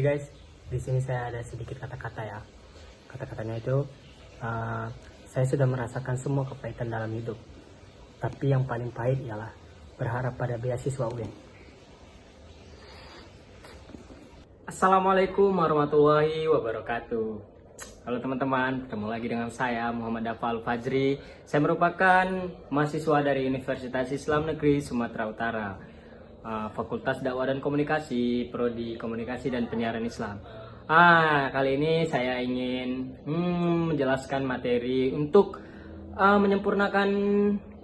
Oke guys, di sini saya ada sedikit kata-kata ya. Kata-katanya itu, saya sudah merasakan semua kepahitan dalam hidup. Tapi yang paling pahit ialah berharap pada beasiswa UN. Assalamualaikum warahmatullahi wabarakatuh. Halo teman-teman, ketemu lagi dengan saya Muhammad Dafal Fajri. Saya merupakan mahasiswa dari Universitas Islam Negeri Sumatera Utara, Fakultas Dakwah dan Komunikasi, Prodi Komunikasi dan Penyiaran Islam. Kali ini saya ingin menjelaskan materi untuk menyempurnakan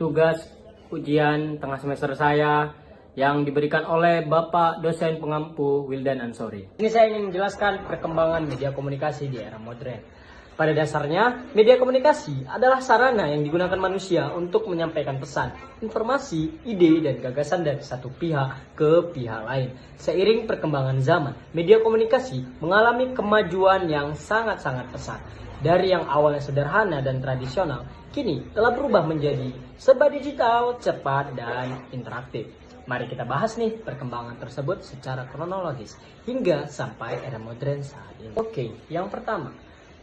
tugas ujian tengah semester saya yang diberikan oleh Bapak dosen pengampu Wildan Ansori. Ini saya ingin menjelaskan perkembangan media komunikasi di era modern. Pada dasarnya, media komunikasi adalah sarana yang digunakan manusia untuk menyampaikan pesan, informasi, ide, dan gagasan dari satu pihak ke pihak lain. Seiring perkembangan zaman, media komunikasi mengalami kemajuan yang sangat-sangat pesat. Dari yang awalnya sederhana dan tradisional, kini telah berubah menjadi serba digital, cepat, dan interaktif. Mari kita bahas nih perkembangan tersebut secara kronologis hingga sampai era modern saat ini. Oke, yang pertama,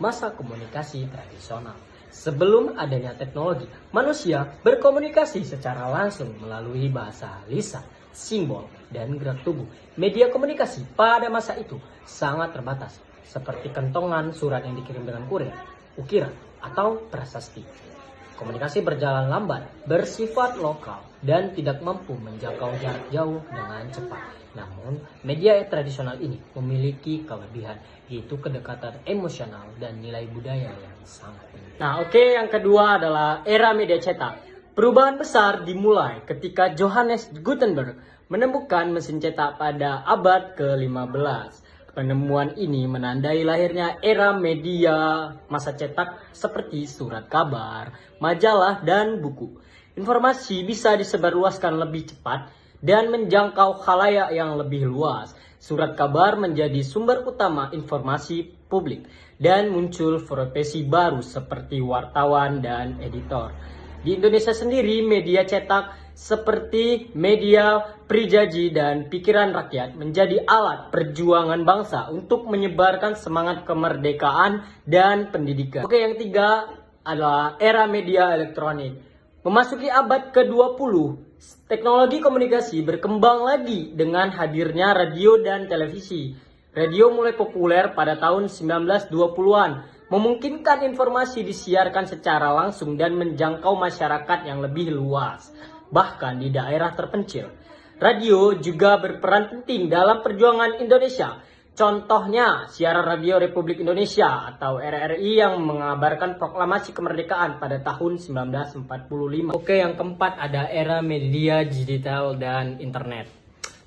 masa komunikasi tradisional. Sebelum adanya teknologi, manusia berkomunikasi secara langsung melalui bahasa lisan, simbol, dan gerak tubuh. Media komunikasi pada masa itu sangat terbatas, seperti kentongan surat yang dikirim dengan kurir, ukiran, atau prasasti. Komunikasi berjalan lambat, bersifat lokal, dan tidak mampu menjangkau jarak jauh dengan cepat. Namun, media tradisional ini memiliki kelebihan, yaitu kedekatan emosional dan nilai budaya yang sangat tinggi. Yang kedua adalah era media cetak. Perubahan besar dimulai ketika Johannes Gutenberg menemukan mesin cetak pada abad ke-15. Penemuan ini menandai lahirnya era media masa cetak seperti surat kabar, majalah, dan buku. Informasi bisa disebarluaskan lebih cepat dan menjangkau khalayak yang lebih luas. Surat kabar menjadi sumber utama informasi publik dan muncul profesi baru seperti wartawan dan editor. Di Indonesia sendiri, media cetak seperti media prijaji dan pikiran rakyat menjadi alat perjuangan bangsa untuk menyebarkan semangat kemerdekaan dan pendidikan. Yang ketiga adalah era media elektronik. Memasuki abad ke-20, teknologi komunikasi berkembang lagi dengan hadirnya radio dan televisi. Radio mulai populer pada tahun 1920-an, memungkinkan informasi disiarkan secara langsung dan menjangkau masyarakat yang lebih luas, bahkan di daerah terpencil. Radio juga berperan penting dalam perjuangan Indonesia. Contohnya, siaran Radio Republik Indonesia atau RRI yang mengabarkan proklamasi kemerdekaan pada tahun 1945. Yang keempat ada era media digital dan internet.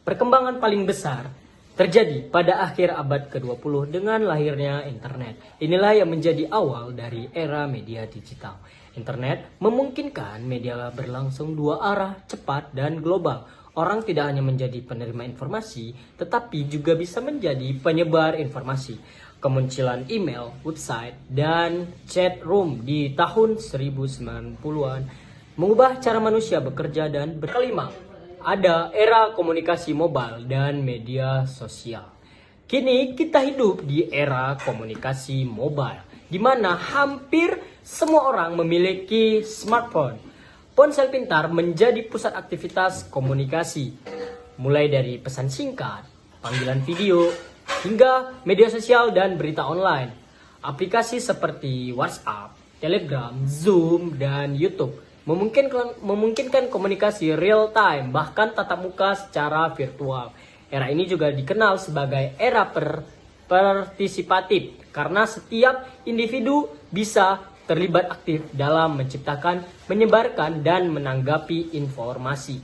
Perkembangan paling besar terjadi pada akhir abad ke-20 dengan lahirnya internet. Inilah yang menjadi awal dari era media digital. Internet memungkinkan media berlangsung dua arah, cepat dan global. Orang tidak hanya menjadi penerima informasi, tetapi juga bisa menjadi penyebar informasi. Kemunculan email, website, dan chat room di tahun 1990-an mengubah cara manusia bekerja dan berkelima. Ada era komunikasi mobile dan media sosial. Kini kita hidup di era komunikasi mobile, di mana hampir semua orang memiliki smartphone. Ponsel pintar menjadi pusat aktivitas komunikasi, mulai dari pesan singkat, panggilan video, hingga media sosial dan berita online. Aplikasi seperti WhatsApp, Telegram, Zoom, dan YouTube memungkinkan komunikasi real time, bahkan tatap muka secara virtual. Era ini juga dikenal sebagai era partisipatif karena setiap individu bisa terlibat aktif dalam menciptakan, menyebarkan, dan menanggapi informasi.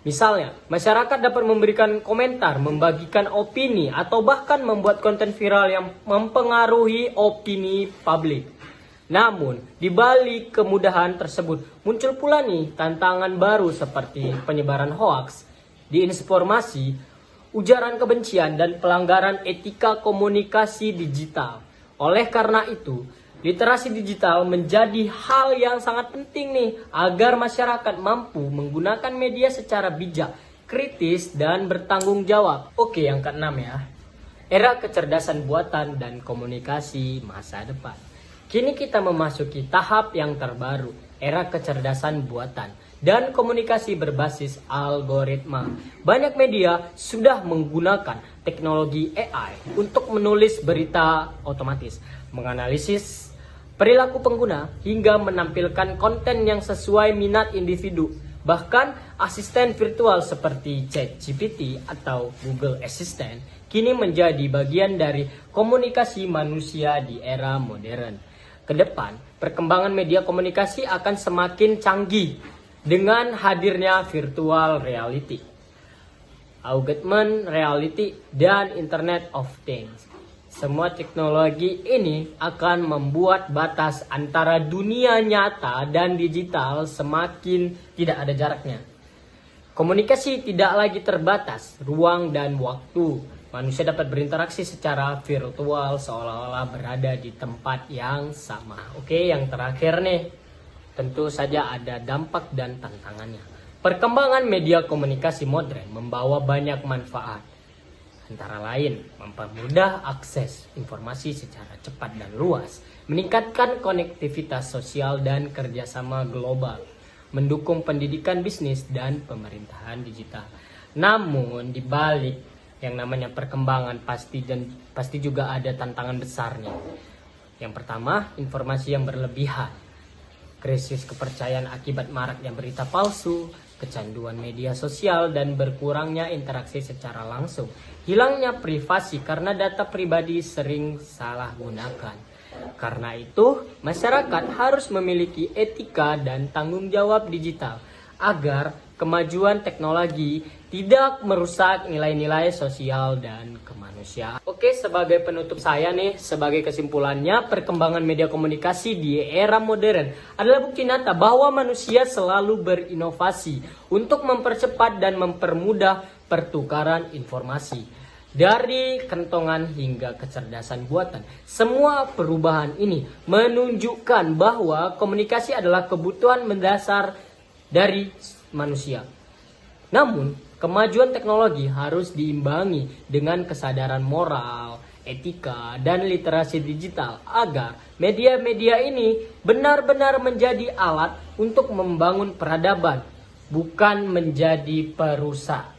Misalnya, masyarakat dapat memberikan komentar, membagikan opini, atau bahkan membuat konten viral yang mempengaruhi opini publik. Namun, di balik kemudahan tersebut, muncul pula nih tantangan baru seperti penyebaran hoaks, disinformasi, ujaran kebencian, dan pelanggaran etika komunikasi digital. Oleh karena itu, literasi digital menjadi hal yang sangat penting nih agar masyarakat mampu menggunakan media secara bijak, kritis, dan bertanggung jawab. Yang keenam ya. era kecerdasan buatan dan komunikasi masa depan. Kini kita memasuki tahap yang terbaru, era kecerdasan buatan dan komunikasi berbasis algoritma. Banyak media sudah menggunakan teknologi AI untuk menulis berita otomatis, menganalisis perilaku pengguna, hingga menampilkan konten yang sesuai minat individu. Bahkan asisten virtual seperti ChatGPT atau Google Assistant kini menjadi bagian dari komunikasi manusia di era modern. Kedepan, perkembangan media komunikasi akan semakin canggih dengan hadirnya virtual reality, augmented reality, dan Internet of Things. Semua teknologi ini akan membuat batas antara dunia nyata dan digital semakin tidak ada jaraknya. Komunikasi tidak lagi terbatas ruang dan waktu. Manusia dapat berinteraksi secara virtual seolah-olah berada di tempat yang sama. Oke, yang terakhir nih, tentu saja ada dampak dan tantangannya. Perkembangan media komunikasi modern membawa banyak manfaat. Antara lain, mempermudah akses informasi secara cepat dan luas, meningkatkan konektivitas sosial dan kerjasama global, mendukung pendidikan bisnis dan pemerintahan digital. Namun, di balik yang namanya perkembangan pasti juga ada tantangan besarnya. Yang pertama, informasi yang berlebihan, krisis kepercayaan akibat maraknya berita palsu, kecanduan media sosial, dan berkurangnya interaksi secara langsung. Hilangnya privasi karena data pribadi sering salah gunakan. Karena itu, masyarakat harus memiliki etika dan tanggung jawab digital agar kemajuan teknologi tidak merusak nilai-nilai sosial dan kemanusiaan. Oke, sebagai penutup saya nih, sebagai kesimpulannya, perkembangan media komunikasi di era modern adalah bukti nyata bahwa manusia selalu berinovasi untuk mempercepat dan mempermudah pertukaran informasi. Dari kentongan hingga kecerdasan buatan, semua perubahan ini menunjukkan bahwa komunikasi adalah kebutuhan mendasar dari manusia. Namun, kemajuan teknologi harus diimbangi dengan kesadaran moral, etika, dan literasi digital agar media-media ini benar-benar menjadi alat untuk membangun peradaban, bukan menjadi perusak.